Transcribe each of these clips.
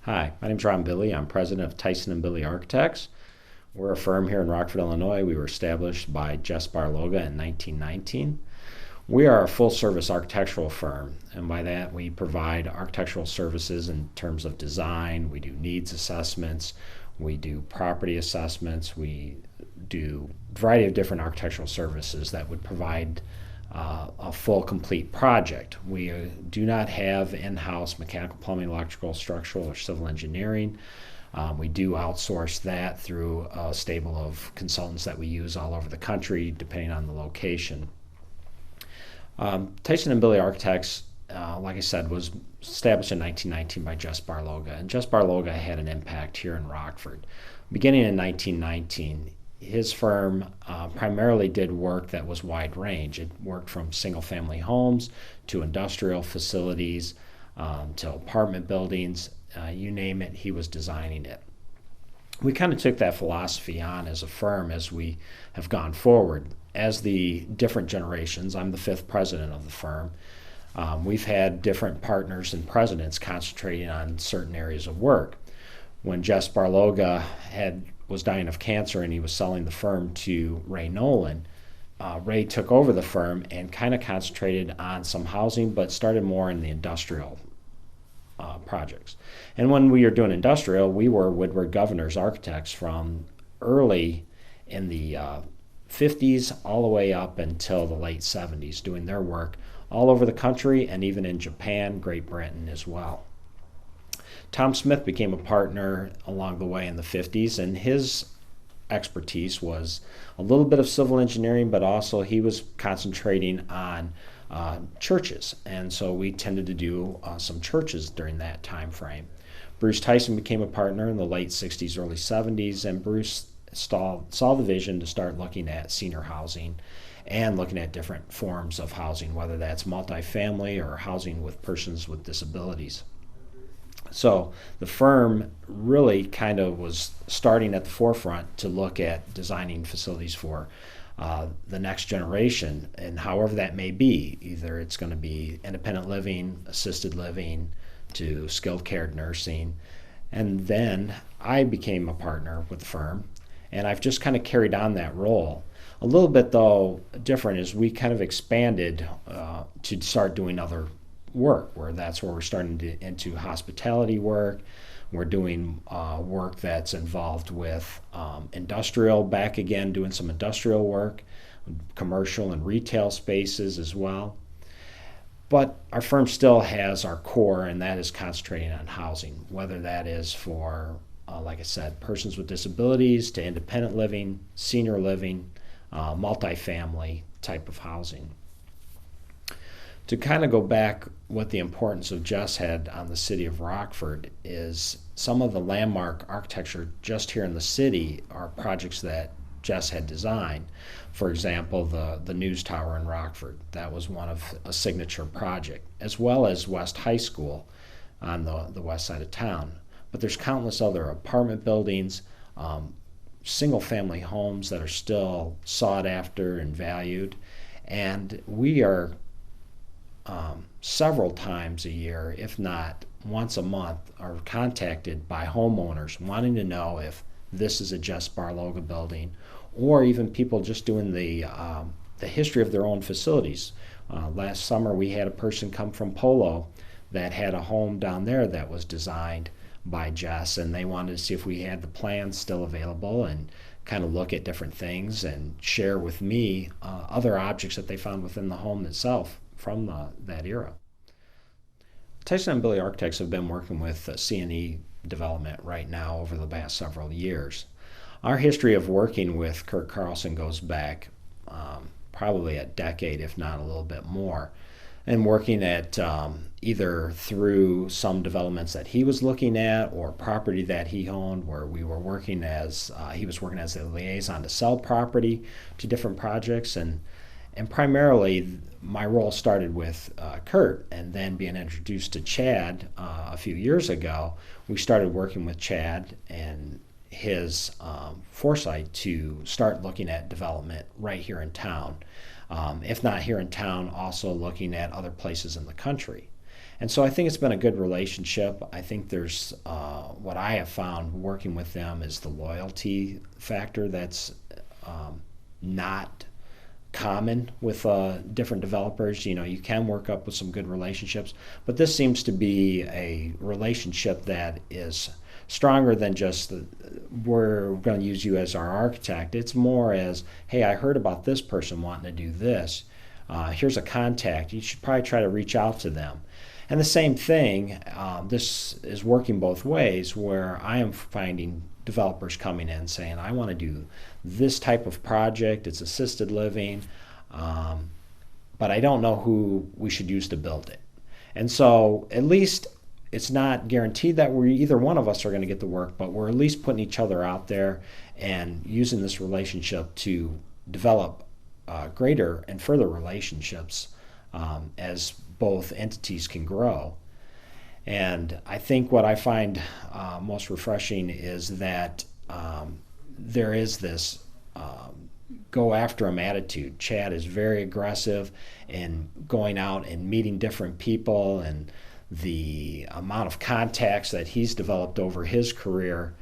Hi, my name is Ron Billy. I'm president of Tyson Billy Architects. We're a firm here in Rockford, Illinois. We were established by Jess Barloga in 1919. We are a full-service architectural firm, and by that we provide architectural services in terms of design. We do needs assessments, we do property assessments, we do a variety of different architectural services that would provide a full, complete project. We do not have in-house mechanical, plumbing, electrical, structural, or civil engineering. We do outsource that through a stable of consultants that we use all over the country, depending on the location. Tyson and Billy Architects, like I said, was established in 1919 by Jess Barloga, and Jess Barloga had an impact here in Rockford. Beginning in 1919, his firm primarily did work that was wide range. It worked from single-family homes to industrial facilities to apartment buildings. You name it, he was designing it. We kind of took that philosophy on as a firm as we have gone forward. As the different generations, I'm the fifth president of the firm. We've had different partners and presidents concentrating on certain areas of work. When Jess Barloga was dying of cancer and he was selling the firm to Ray Nolan, Ray took over the firm and kind of concentrated on some housing, but started more in the industrial projects. And when we were doing industrial, we were Woodward Governors architects from early in the 50s all the way up until the late 70s, doing their work all over the country and even in Japan, Great Britain as well. Tom Smith became a partner along the way in the 50s, and his expertise was a little bit of civil engineering, but also he was concentrating on churches, and so we tended to do some churches during that time frame. Bruce Tyson became a partner in the late 60s, early 70s, and Bruce saw the vision to start looking at senior housing and looking at different forms of housing, whether that's multifamily or housing with persons with disabilities. So the firm really kind of was starting at the forefront to look at designing facilities for the next generation, and however that may be. Either it's going to be independent living, assisted living, to skilled care nursing. And then I became a partner with the firm, and I've just kind of carried on that role. A little bit, though, different is we kind of expanded to start doing other work, where we're starting to into hospitality work. We're doing work that's involved with industrial, back again doing some industrial work, commercial and retail spaces as well. But our firm still has our core, and that is concentrating on housing, whether that is for, like I said, persons with disabilities to independent living, senior living, multifamily type of housing. To kind of go back, what the importance of Jess had on the city of Rockford is some of the landmark architecture just here in the city are projects that Jess had designed. For example, the news tower in Rockford, that was one of a signature project, as well as West High School on the west side of town. But there's countless other apartment buildings, single family homes that are still sought after and valued. And we are several times a year, if not once a month, are contacted by homeowners wanting to know if this is a Jess Barloga building, or even people just doing the history of their own facilities. Last summer we had a person come from Polo that had a home down there that was designed by Jess, and they wanted to see if we had the plans still available and kind of look at different things and share with me other objects that they found within the home itself from that era. Tyson and Billy Architects have been working with C&E development right now over the past several years. Our history of working with Kurt Carlson goes back probably a decade, if not a little bit more, and working at either through some developments that he was looking at or property that he owned, where we were working as he was working as a liaison to sell property to different projects, and primarily my role started with Kurt, and then being introduced to Chad a few years ago, we started working with Chad and his foresight to start looking at development right here in town. If not here in town, also looking at other places in the country. And so I think it's been a good relationship. I think there's what I have found working with them is the loyalty factor that's not common with different developers. You can work up with some good relationships, but this seems to be a relationship that is stronger than just we're going to use you as our architect. It's more as, hey, I heard about this person wanting to do this. Here's a contact. You should probably try to reach out to them. And the same thing, this is working both ways, where I am finding developers coming in saying, I want to do this type of project, it's assisted living, but I don't know who we should use to build it. And so at least it's not guaranteed that either one of us are going to get the work, but we're at least putting each other out there and using this relationship to develop greater and further relationships as both entities can grow. And I think what I find most refreshing is that there is this go after him attitude. Chad is very aggressive in going out and meeting different people, and the amount of contacts that he's developed over his career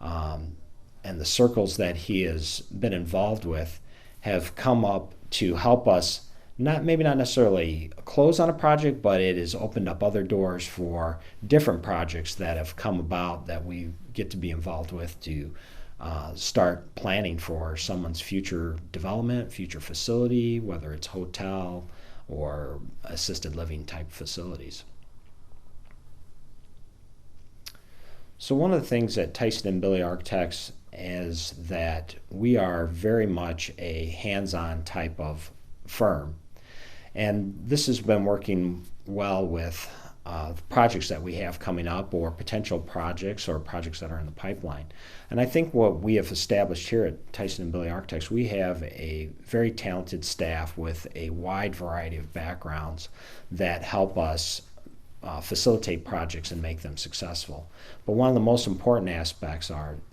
and the circles that he has been involved with have come up to help us maybe not necessarily close on a project, but it has opened up other doors for different projects that have come about that we get to be involved with to start planning for someone's future development, future facility, whether it's hotel or assisted living type facilities. So one of the things at Tyson and Billy Architects is that we are very much a hands-on type of firm. And this has been working well with the projects that we have coming up, or potential projects or projects that are in the pipeline. And I think what we have established here at Tyson and Billy Architects, we have a very talented staff with a wide variety of backgrounds that help us facilitate projects and make them successful. But one of the most important aspects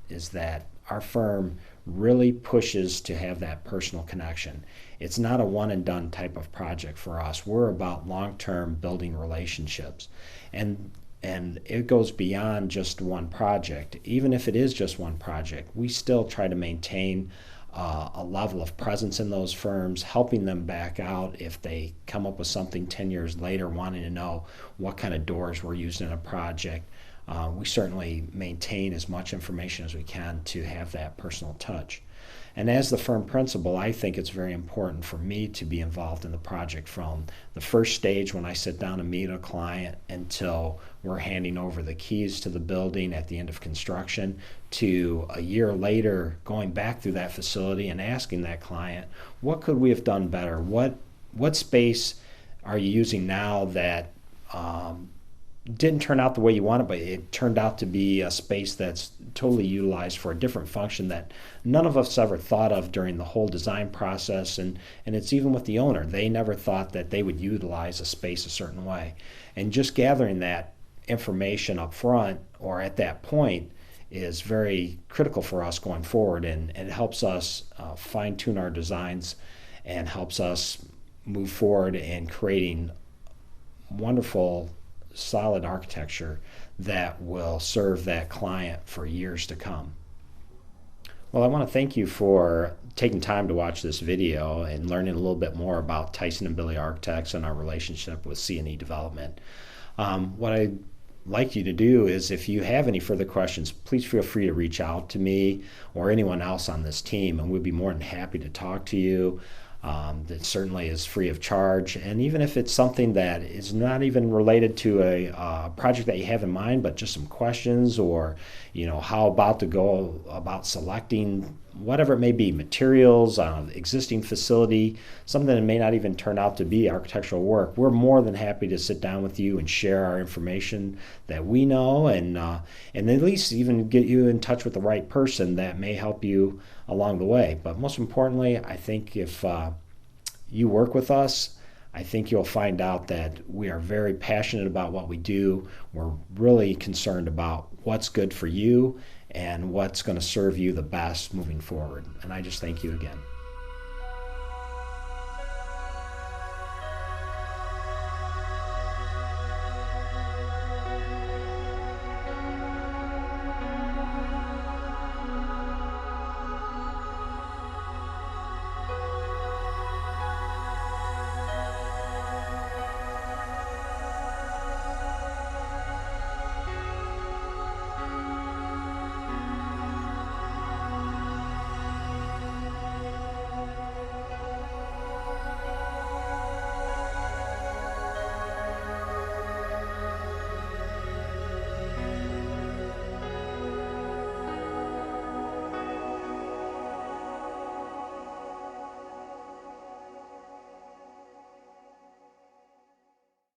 is that our firm really pushes to have that personal connection. It's not a one and done type of project for us. We're about long-term building relationships. And it goes beyond just one project. Even if it is just one project, we still try to maintain a level of presence in those firms, helping them back out if they come up with something 10 years later, wanting to know what kind of doors we're using in a project. We certainly maintain as much information as we can to have that personal touch. And as the firm principal, I think it's very important for me to be involved in the project from the first stage when I sit down and meet a client until we're handing over the keys to the building at the end of construction, to a year later going back through that facility and asking that client, what could we have done better? What space are you using now that didn't turn out the way you wanted, but it turned out to be a space that's totally utilized for a different function that none of us ever thought of during the whole design process. And it's even with the owner. They never thought that they would utilize a space a certain way. And just gathering that information up front or at that point is very critical for us going forward, and it helps us fine-tune our designs and helps us move forward in creating wonderful solid architecture that will serve that client for years to come. Well, I want to thank you for taking time to watch this video and learning a little bit more about Tyson and Billy Architects and our relationship with C&E Development. What I'd like you to do is, if you have any further questions, please feel free to reach out to me or anyone else on this team, and we'd be more than happy to talk to you. That certainly is free of charge, and even if it's something that is not even related to a project that you have in mind, but just some questions, or how about to go about selecting whatever it may be, materials, existing facility, something that may not even turn out to be architectural work, we're more than happy to sit down with you and share our information that we know, and at least even get you in touch with the right person that may help you along the way. But most importantly, I think if you work with us, I think you'll find out that we are very passionate about what we do. We're really concerned about what's good for you and what's going to serve you the best moving forward. And I just thank you again.